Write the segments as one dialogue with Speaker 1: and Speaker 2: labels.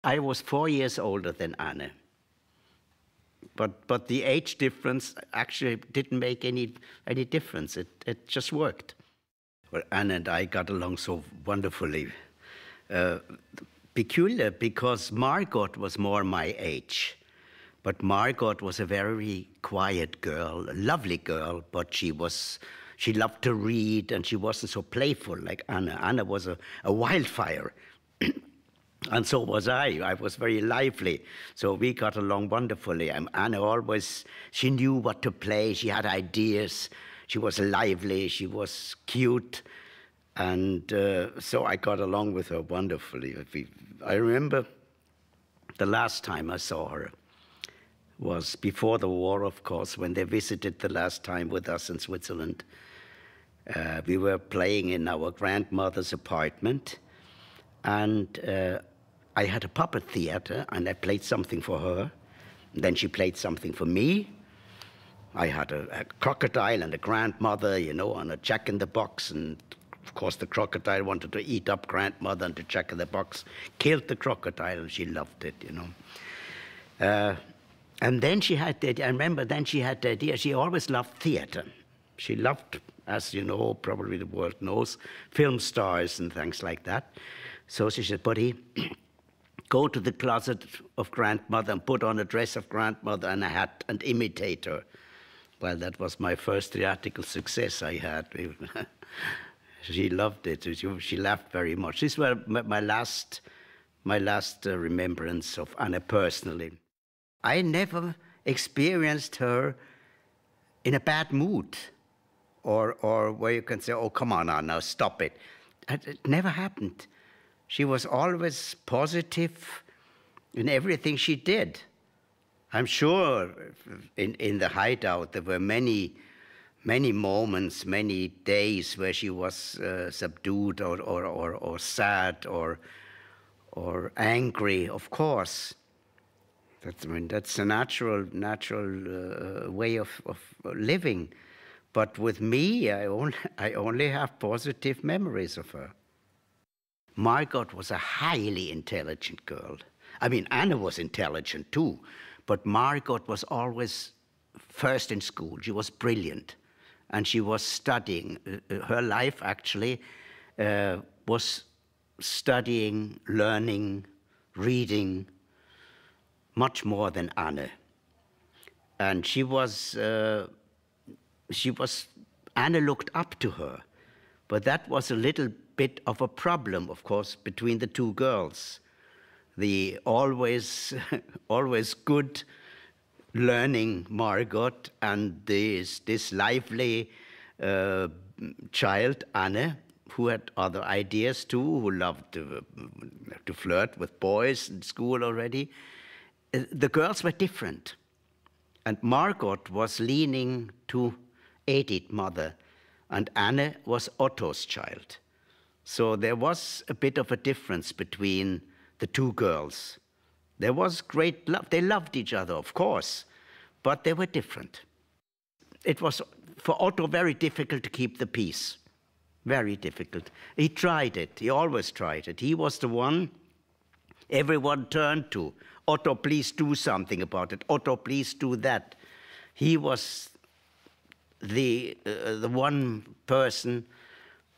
Speaker 1: I was 4 years older than Anne. But the age difference actually didn't make any difference. It just worked. Well, Anne and I got along so wonderfully. Peculiar because Margot was more my age. But Margot was a very quiet girl, a lovely girl, but she loved to read and she wasn't so playful like Anna. Anna was a wildfire. And so was I. I was very lively. So we got along wonderfully. Anna always, she knew what to play. She had ideas. She was lively. She was cute. And so I got along with her wonderfully. I remember the last time I saw her was before the war, of course, when they visited the last time with us in Switzerland. We were playing in our grandmother's apartment. And I had a puppet theater, and I played something for her. And then she played something for me. I had a crocodile and a grandmother, you know, on a Jack-in-the-Box. And, of course, the crocodile wanted to eat up grandmother, and the Jack-in-the-Box killed the crocodile, and she loved it, you know. And then she had the idea, I remember then she had the idea, she always loved theater. She loved, as you know, probably the world knows, film stars and things like that. So she said, Buddy, go to the closet of grandmother and put on a dress of grandmother and a hat and imitate her. Well, that was my first theatrical success I had. She loved it. She laughed very much. These were my last remembrance of Anna personally. I never experienced her in a bad mood or where you can say, oh, come on, Anna, stop it. It never happened. She was always positive in everything she did. I'm sure in the hideout there were many moments, many days where she was subdued or sad or angry, of course. That's a natural way of living. But with me, I only have positive memories of her. Margot was a highly intelligent girl. I mean, Anna was intelligent too, but Margot was always first in school. She was brilliant, and she was studying. Her life actually was studying, learning, reading, much more than Anna. And Anna looked up to her, but that was a little bit of a problem, of course, between the two girls. The always good learning Margot and this lively child, Anna, who had other ideas too, who loved to flirt with boys in school already. The girls were different. And Margot was leaning to Edith's mother, and Anna was Otto's child. So there was a bit of a difference between the two girls. There was great love. They loved each other, of course, but they were different. It was, for Otto, very difficult to keep the peace. Very difficult. He tried it. He always tried it. He was the one everyone turned to. Otto, please do something about it. Otto, please do that. He was the one person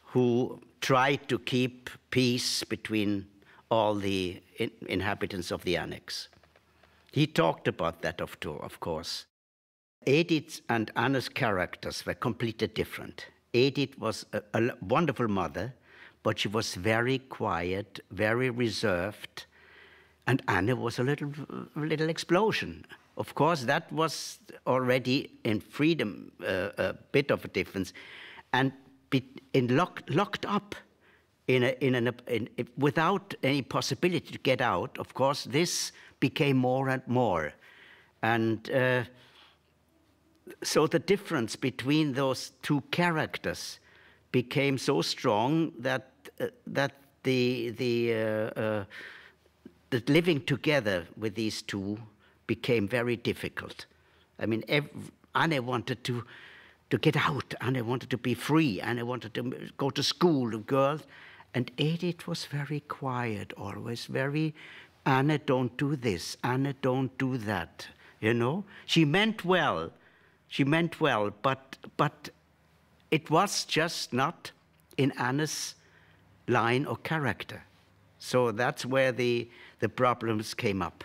Speaker 1: who tried to keep peace between all the inhabitants of the annex. He talked about that, of course. Edith and Anna's characters were completely different. Edith was a wonderful mother, but she was very quiet, very reserved, and Anna was a little explosion. Of course, that was already in freedom a bit of a difference, and locked up without any possibility to get out. Of course, this became more and more, and so the difference between those two characters became so strong that the living together with these two became very difficult. I mean, Anna wanted to get out. Anna wanted to be free. Anna wanted to go to school, the girls. And Edith was very quiet, always very Anna, don't do this. Anna, don't do that. You know, she meant well. She meant well, but it was just not in Anna's line or character. So that's where the problems came up.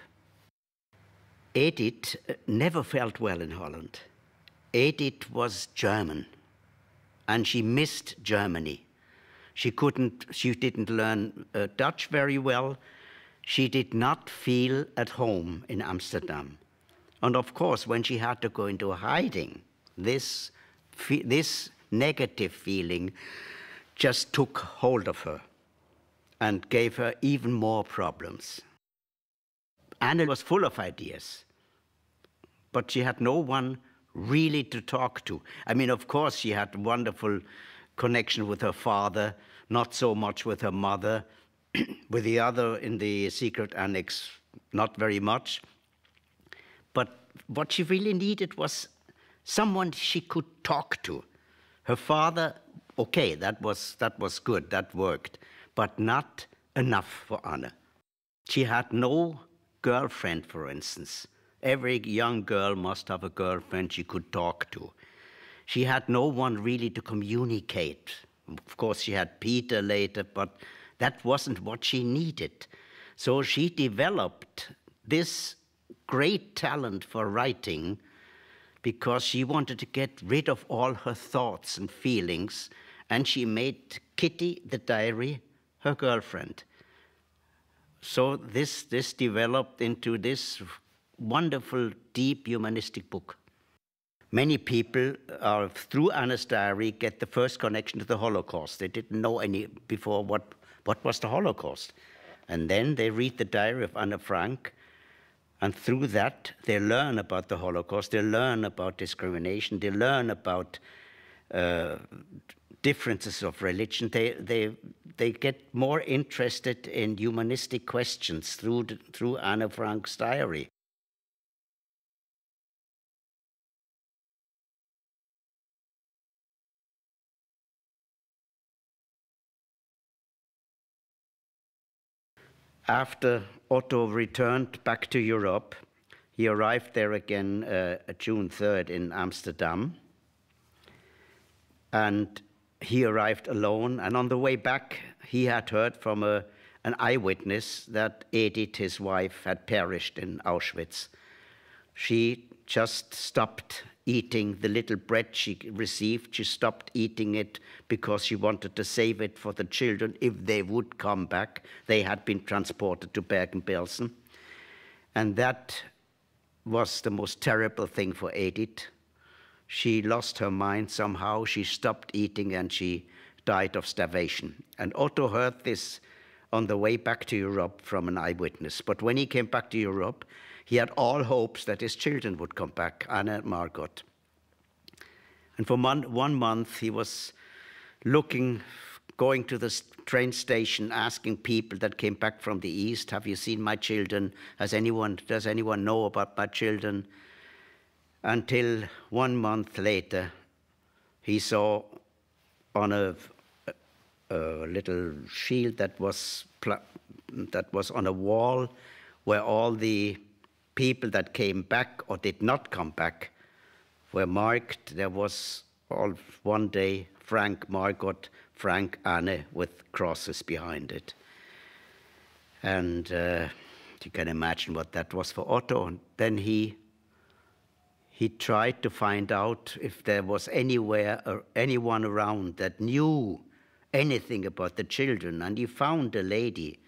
Speaker 1: Edith never felt well in Holland. Edith was German, and she missed Germany. She didn't learn Dutch very well. She did not feel at home in Amsterdam. And of course, when she had to go into hiding, this negative feeling just took hold of her and gave her even more problems. Anna was full of ideas, but she had no one really to talk to. I mean, of course, she had a wonderful connection with her father, not so much with her mother. With the other in the secret annex, not very much. But what she really needed was someone she could talk to. Her father, okay, that was good, that worked, but not enough for Anna. She had no girlfriend, for instance. Every young girl must have a girlfriend she could talk to. She had no one really to communicate. Of course, she had Peter later, but that wasn't what she needed. So she developed this great talent for writing because she wanted to get rid of all her thoughts and feelings, and she made Kitty, the diary, her girlfriend. So this developed into this wonderful, deep humanistic book. Many people, through Anna's diary, get the first connection to the Holocaust. They didn't know any before what was the Holocaust. And then they read the diary of Anne Frank, and through that, they learn about the Holocaust, they learn about discrimination, they learn about differences of religion. They get more interested in humanistic questions through Anne Frank's diary. After Otto returned back to Europe, he arrived there again June 3rd in Amsterdam. And he arrived alone. And on the way back, he had heard from an eyewitness that Edith, his wife, had perished in Auschwitz. She just stopped eating the little bread she received. She stopped eating it because she wanted to save it for the children if they would come back. They had been transported to Bergen-Belsen. And that was the most terrible thing for Edith. She lost her mind somehow. She stopped eating and she died of starvation. And Otto heard this on the way back to Europe from an eyewitness. But when he came back to Europe, he had all hopes that his children would come back, Anna and Margot. And for 1 month, he was going to the train station, asking people that came back from the East, have you seen my children? Does anyone know about my children? Until 1 month later, he saw on a little shield that was on a wall where all the people that came back or did not come back were marked. There was all one day Frank, Margot, Frank, Anne with crosses behind it. And you can imagine what that was for Otto. And then he tried to find out if there was anywhere or anyone around that knew anything about the children. And he found a lady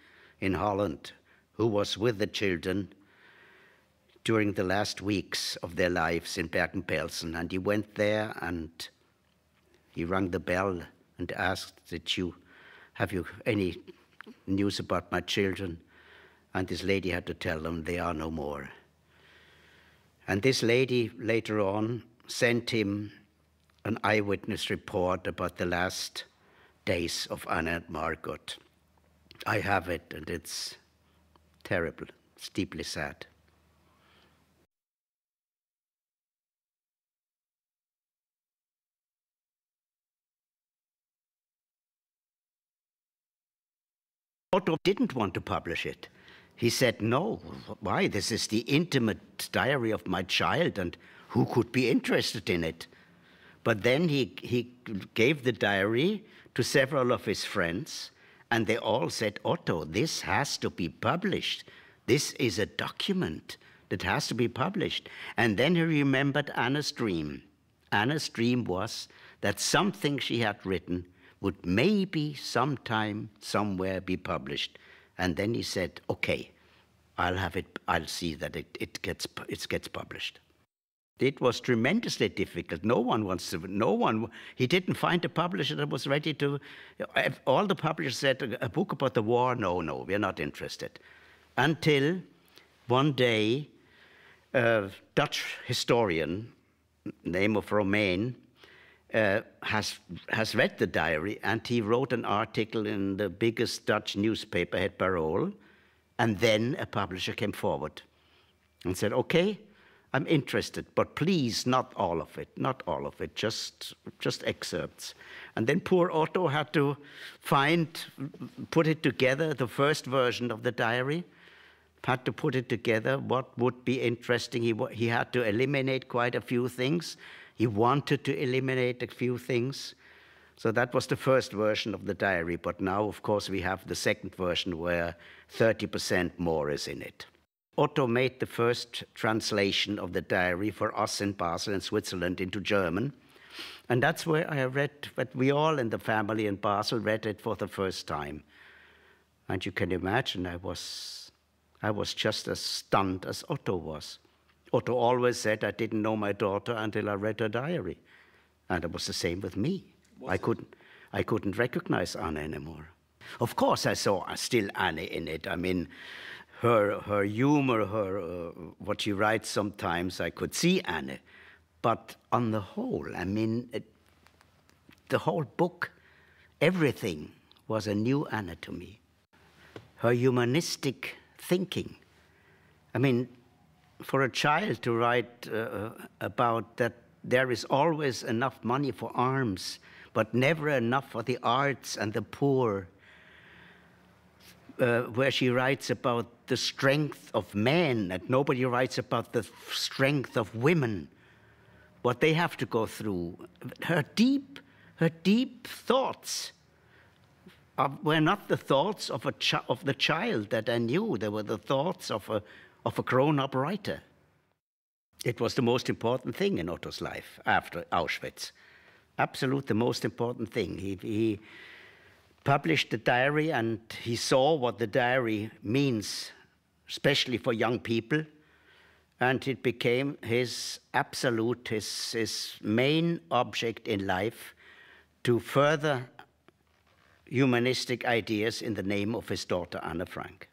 Speaker 1: in Holland who was with the children during the last weeks of their lives in Bergen-Belsen. And he went there and he rang the bell and asked, have you any news about my children? And this lady had to tell them they are no more. And this lady later on sent him an eyewitness report about the last days of Anna and Margot. I have it, and it's terrible. It's deeply sad. Otto didn't want to publish it. He said, no, why? This is the intimate diary of my child, and who could be interested in it? But then he gave the diary to several of his friends, and they all said, Otto, this has to be published. This is a document that has to be published. And then he remembered Anna's dream. Anna's dream was that something she had written would maybe sometime, somewhere be published. And then he said, okay, I'll have it, I'll see that it gets published. It was tremendously difficult. He didn't find a publisher that was ready to, all the publishers said, a book about the war, no, we're not interested. Until one day, a Dutch historian, name of Romein, has read the diary, and he wrote an article in the biggest Dutch newspaper, Het Parool, and then a publisher came forward and said, okay, I'm interested, but please, not all of it, just excerpts. And then poor Otto had to put it together, the first version of the diary, had to put it together, what would be interesting. He had to eliminate quite a few things. He wanted to eliminate a few things. So that was the first version of the diary, but now, of course, we have the second version where 30% more is in it. Otto made the first translation of the diary for us in Basel in Switzerland into German. And that's where I read, but we all in the family in Basel read it for the first time. And you can imagine I was just as stunned as Otto was. Otto always said I didn't know my daughter until I read her diary. And it was the same with me. I couldn't recognize Anna anymore. Of course, I saw still Anna in it. I mean, her humor, what she writes sometimes, I could see Anna. But on the whole, I mean, the whole book, everything was a new Anna to me. Her humanistic thinking. I mean, for a child to write about that there is always enough money for arms, but never enough for the arts and the poor, where she writes about the strength of men, and nobody writes about the strength of women, what they have to go through. Her deep thoughts were not the thoughts of the child that I knew. They were the thoughts of a grown-up writer. It was the most important thing in Otto's life after Auschwitz. Absolute the most important thing. He published the diary, and he saw what the diary means, especially for young people, and it became his main object in life to further humanistic ideas in the name of his daughter Anne Frank.